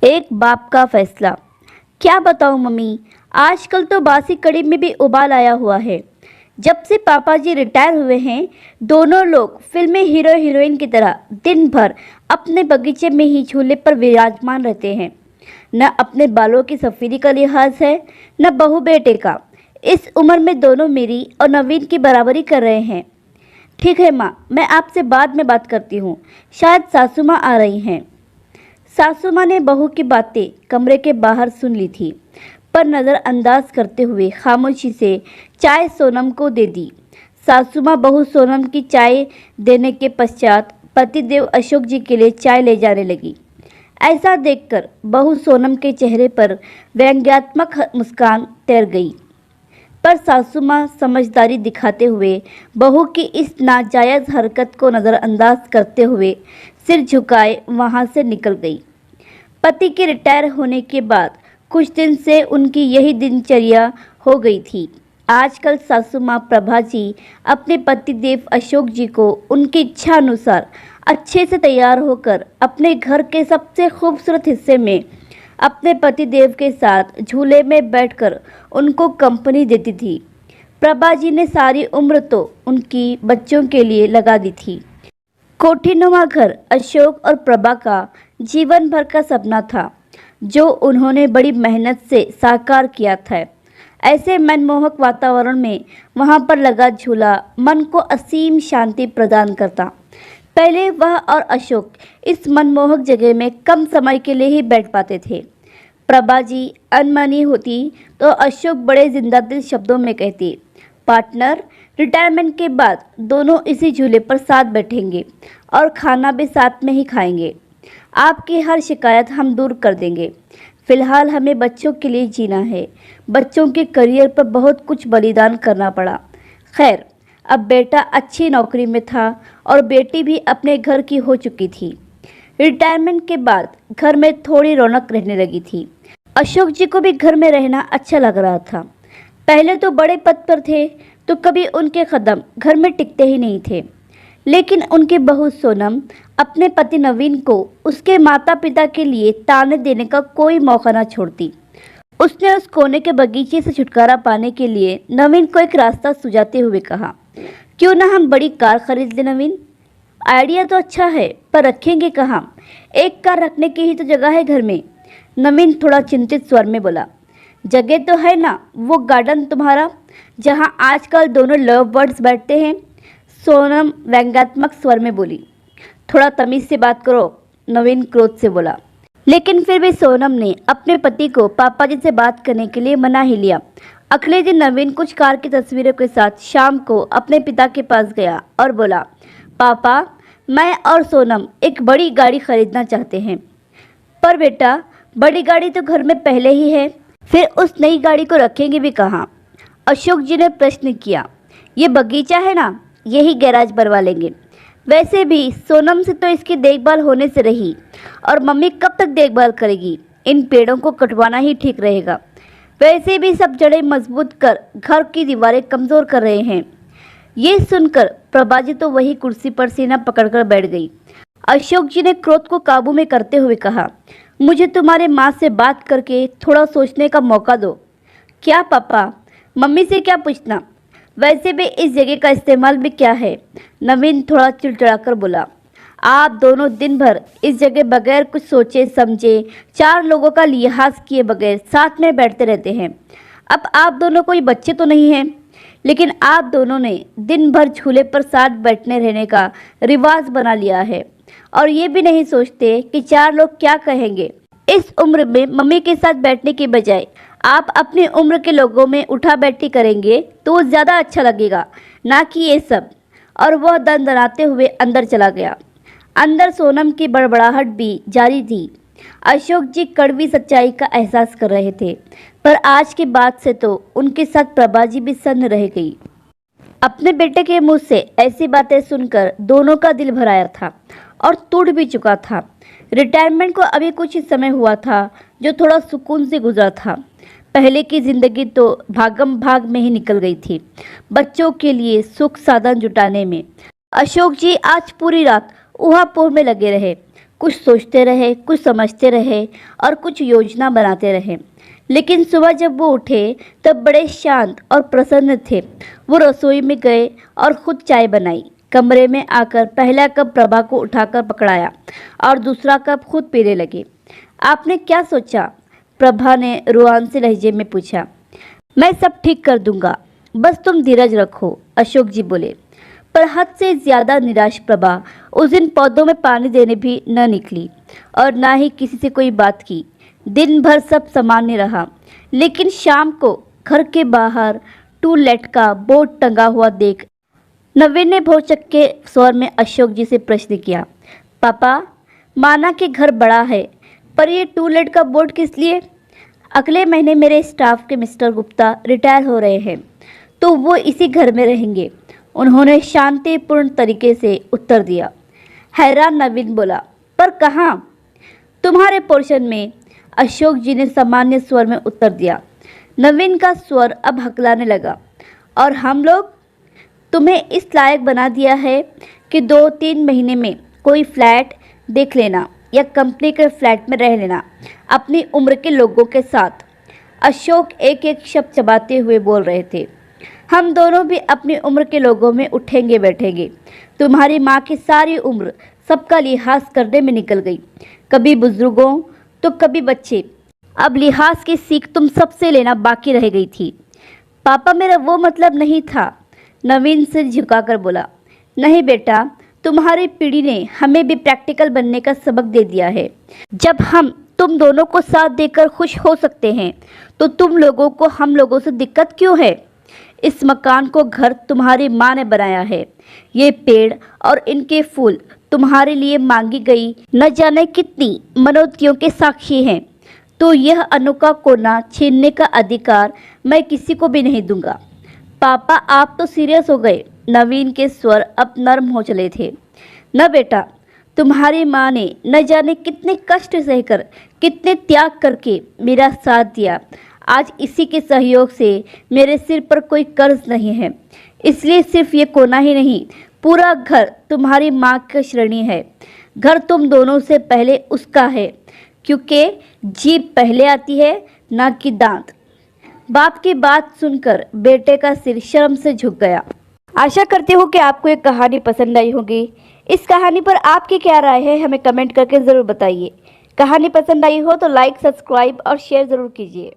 एक बाप का फैसला। क्या बताऊं मम्मी, आजकल तो बासी कड़ी में भी उबाल आया हुआ है। जब से पापा जी रिटायर हुए हैं, दोनों लोग फिल्मी हीरो हीरोइन की तरह दिन भर अपने बगीचे में ही झूले पर विराजमान रहते हैं। न अपने बालों की सफेदी का लिहाज है, न बहू बेटे का। इस उम्र में दोनों मेरी और नवीन की बराबरी कर रहे हैं। ठीक है माँ, मैं आपसे बाद में बात करती हूँ। शायद सासू माँ आ रही हैं। सासू माँ ने बहू की बातें कमरे के बाहर सुन ली थी, पर नज़रअंदाज करते हुए खामोशी से चाय सोनम को दे दी। सासू माँ बहू सोनम की चाय देने के पश्चात पतिदेव अशोक जी के लिए चाय ले जाने लगी। ऐसा देखकर बहू सोनम के चेहरे पर व्यंग्यात्मक मुस्कान तैर गई, पर सासू माँ समझदारी दिखाते हुए बहू की इस नाजायज़ हरकत को नज़रअंदाज करते हुए सिर झुकाए वहाँ से निकल गई। पति के रिटायर होने के बाद कुछ दिन से उनकी यही दिनचर्या हो गई थी। आजकल सासू माँ प्रभा जी अपने पतिदेव अशोक जी को उनकी इच्छा अनुसार अच्छे से तैयार होकर अपने घर के सबसे खूबसूरत हिस्से में अपने पतिदेव के साथ झूले में बैठकर उनको कंपनी देती थी। प्रभा जी ने सारी उम्र तो उनकी बच्चों के लिए लगा दी थी। कोठीनुमा घर अशोक और प्रभा का जीवन भर का सपना था, जो उन्होंने बड़ी मेहनत से साकार किया था। ऐसे मनमोहक वातावरण में वहां पर लगा झूला मन को असीम शांति प्रदान करता। पहले वह और अशोक इस मनमोहक जगह में कम समय के लिए ही बैठ पाते थे। प्रभा जी अनमनी होती तो अशोक बड़े जिंदादिल शब्दों में कहती, पार्टनर, रिटायरमेंट के बाद दोनों इसी झूले पर साथ बैठेंगे और खाना भी साथ में ही खाएंगे। आपकी हर शिकायत हम दूर कर देंगे। फिलहाल हमें बच्चों के लिए जीना है। बच्चों के करियर पर बहुत कुछ बलिदान करना पड़ा। खैर, अब बेटा अच्छी नौकरी में था और बेटी भी अपने घर की हो चुकी थी। रिटायरमेंट के बाद घर में थोड़ी रौनक रहने लगी थी। अशोक जी को भी घर में रहना अच्छा लग रहा था। पहले तो बड़े पद पर थे तो कभी उनके कदम घर में टिकते ही नहीं थे, लेकिन उनकी बहू सोनम अपने पति नवीन को उसके माता पिता के लिए ताने देने का कोई मौका न छोड़ती। उसने उस कोने के बगीचे से छुटकारा पाने के लिए नवीन को एक रास्ता सुझाते हुए कहा, क्यों ना हम बड़ी कार खरीद लें नवीन। आइडिया तो अच्छा है, पर रखेंगे कहाँ? एक कार रखने की ही तो जगह है घर में। नवीन थोड़ा चिंतित स्वर में बोला, जगह तो है ना, वो गार्डन तुम्हारा जहाँ आजकल दोनों लव बर्ड्स बैठते हैं। सोनम व्यंग्यात्मक स्वर में बोली। थोड़ा तमीज से बात करो, नवीन क्रोध से बोला। लेकिन फिर भी सोनम ने अपने पति को पापा जी से बात करने के लिए मना ही लिया। अगले दिन नवीन कुछ कार की तस्वीरों के साथ शाम को अपने पिता के पास गया और बोला, पापा, मैं और सोनम एक बड़ी गाड़ी खरीदना चाहते हैं। पर बेटा, बड़ी गाड़ी तो घर में पहले ही है, फिर उस नई गाड़ी को रखेंगे भी कहाँ? अशोक जी ने प्रश्न किया। ये बगीचा है ना, यही गैराज बनवा लेंगे। वैसे भी सोनम से तो इसकी देखभाल होने से रही, और मम्मी कब तक देखभाल करेगी? इन पेड़ों को कटवाना ही ठीक रहेगा। वैसे भी सब जड़ें मजबूत कर घर की दीवारें कमज़ोर कर रहे हैं। ये सुनकर प्रभा जी तो वही कुर्सी पर सीना पकड़कर बैठ गई। अशोक जी ने क्रोध को काबू में करते हुए कहा, मुझे तुम्हारे माँ से बात करके थोड़ा सोचने का मौका दो। क्या पापा, मम्मी से क्या पूछना? वैसे भी इस जगह का इस्तेमाल भी क्या है? नवीन थोड़ा चिड़चिड़ाकर बोला, आप दोनों दिन भर इस जगह बगैर कुछ सोचे समझे, चार लोगों का लिहाज किए बगैर साथ में बैठते रहते हैं। अब आप दोनों कोई बच्चे तो नहीं हैं, लेकिन आप दोनों ने दिन भर झूले पर साथ बैठने रहने का रिवाज बना लिया है, और ये भी नहीं सोचते कि चार लोग क्या कहेंगे। इस उम्र में मम्मी के साथ बैठने के बजाय आप अपनी उम्र के लोगों में उठा बैठी करेंगे तो ज़्यादा अच्छा लगेगा, ना कि ये सब। और वह दंदनाते हुए अंदर चला गया। अंदर सोनम की बड़बड़ाहट भी जारी थी। अशोक जी कड़वी सच्चाई का एहसास कर रहे थे, पर आज के बाद से तो उनके साथ प्रभा जी भी सन्न रह गई। अपने बेटे के मुंह से ऐसी बातें सुनकर दोनों का दिल भर आया था और टूट भी चुका था। रिटायरमेंट को अभी कुछ ही समय हुआ था, जो थोड़ा सुकून से गुजरा था। पहले की जिंदगी तो भागम भाग में ही निकल गई थी, बच्चों के लिए सुख साधन जुटाने में। अशोक जी आज पूरी रात ऊहापोह में लगे रहे। कुछ सोचते रहे, कुछ समझते रहे और कुछ योजना बनाते रहे। लेकिन सुबह जब वो उठे तब बड़े शांत और प्रसन्न थे। वो रसोई में गए और खुद चाय बनाई। कमरे में आकर पहला कप प्रभा को उठाकर पकड़ाया और दूसरा कप खुद पीने लगे। आपने क्या सोचा? प्रभा ने रुआंसे लहजे में पूछा। मैं सब ठीक कर दूंगा, बस तुम धीरज रखो, अशोक जी बोले। पर हद से ज्यादा निराश प्रभा उस दिन पौधों में पानी देने भी न निकली और ना ही किसी से कोई बात की। दिन भर सब सामान्य रहा, लेकिन शाम को घर के बाहर टू लेट का बोर्ड टंगा हुआ देख नवीन ने भौचक्के के स्वर में अशोक जी से प्रश्न किया। पापा, माना कि घर बड़ा है, पर ये टू लेट का बोर्ड किस लिए? अगले महीने मेरे स्टाफ के मिस्टर गुप्ता रिटायर हो रहे हैं, तो वो इसी घर में रहेंगे, उन्होंने शांतिपूर्ण तरीके से उत्तर दिया। हैरान नवीन बोला, पर कहाँ? तुम्हारे पोर्शन में, अशोक जी ने सामान्य स्वर में उत्तर दिया। नवीन का स्वर अब हकलाने लगा। और हम लोग? तुम्हें इस लायक बना दिया है कि 2-3 महीने में कोई फ्लैट देख लेना या कंपनी के फ्लैट में रह लेना अपनी उम्र के लोगों के साथ। अशोक एक एक शब्द चबाते हुए बोल रहे थे। हम दोनों भी अपनी उम्र के लोगों में उठेंगे बैठेंगे। तुम्हारी माँ की सारी उम्र सबका लिहाज करने में निकल गई, कभी बुजुर्गों तो कभी बच्चे। अब लिहाज की सीख तुम सबसे लेना बाकी रह गई थी। पापा, मेरा वो मतलब नहीं था, नवीन सिर झुकाकर बोला। नहीं बेटा, तुम्हारी पीढ़ी ने हमें भी प्रैक्टिकल बनने का सबक दे दिया है। जब हम तुम दोनों को साथ देकर खुश हो सकते हैं, तो तुम लोगों को हम लोगों से दिक्कत क्यों है? इस मकान को घर तुम्हारी माँ ने बनाया है। ये पेड़ और इनके फूल तुम्हारे लिए मांगी गई न जाने कितनी मनोतियों के साक्षी हैं। तो यह अनोखा कोना छीनने का अधिकार मैं किसी को भी नहीं दूंगा। पापा, आप तो सीरियस हो गए। नवीन के स्वर अब नर्म हो चले थे। न बेटा, तुम्हारी माँ ने न जाने कितने कष्ट सहकर, कितने त्याग करके मेरा साथ दिया। आज इसी के सहयोग से मेरे सिर पर कोई कर्ज नहीं है, इसलिए सिर्फ ये कोना ही नहीं, पूरा घर तुम्हारी माँ की श्रेणी है। घर तुम दोनों से पहले उसका है, क्योंकि जीभ पहले आती है, ना कि दांत। बाप की बात सुनकर बेटे का सिर शर्म से झुक गया। आशा करती हूँ कि आपको ये कहानी पसंद आई होगी। इस कहानी पर आपकी क्या राय है, हमें कमेंट करके ज़रूर बताइए। कहानी पसंद आई हो तो लाइक, सब्सक्राइब और शेयर ज़रूर कीजिए।